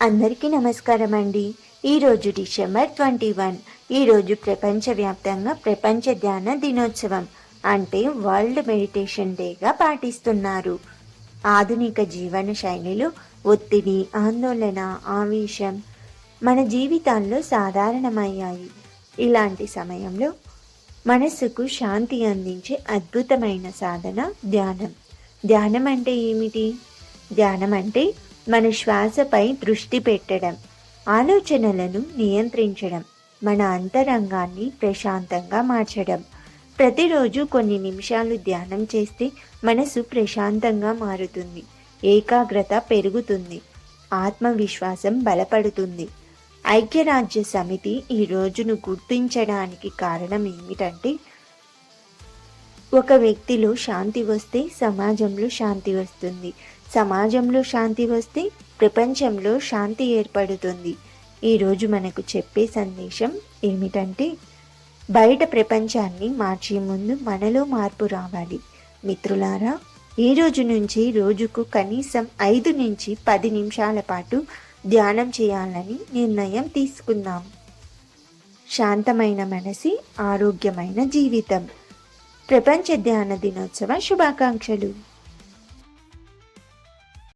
అందరికీ నమస్కారం అండి. ఈరోజు డిసెంబర్ 21. ఈరోజు ప్రపంచవ్యాప్తంగా ప్రపంచ ధ్యాన దినోత్సవం అంటే వరల్డ్ మెడిటేషన్ డేగా పాటిస్తున్నారు. ఆధునిక జీవన శైలిలో ఒత్తిడి, ఆందోళన, ఆవేశం మన జీవితాల్లో సాధారణమయ్యాయి. ఇలాంటి సమయంలో మనస్సుకు శాంతి అందించే అద్భుతమైన సాధన ధ్యానం. ధ్యానం అంటే ఏమిటి? ధ్యానం అంటే మన శ్వాసపై దృష్టి పెట్టడం, ఆలోచనలను నియంత్రించడం, మన అంతరంగాన్ని ప్రశాంతంగా మార్చడం. ప్రతిరోజు కొన్ని నిమిషాలు ధ్యానం చేస్తే మనసు ప్రశాంతంగా మారుతుంది, ఏకాగ్రత పెరుగుతుంది, ఆత్మవిశ్వాసం బలపడుతుంది. ఐక్యరాజ్య సమితి ఈ రోజును గుర్తించడానికి కారణం ఏమిటంటే, ఒక వ్యక్తిలో శాంతి వస్తే సమాజంలో శాంతి వస్తుంది, సమాజంలో శాంతి వస్తే ప్రపంచంలో శాంతి ఏర్పడుతుంది. ఈరోజు మనకు చెప్పే సందేశం ఏమిటంటే, బయట ప్రపంచాన్ని మార్చే ముందు మనలో మార్పు రావాలి. మిత్రులారా, ఈ రోజు నుంచి రోజుకు కనీసం 5 నుంచి 10 నిమిషాల పాటు ధ్యానం చేయాలని నిర్ణయం తీసుకుందాం. శాంతమైన మనసి, ఆరోగ్యమైన జీవితం. ప్రపంచ ధ్యాన దినోత్సవ శుభాకాంక్షలు.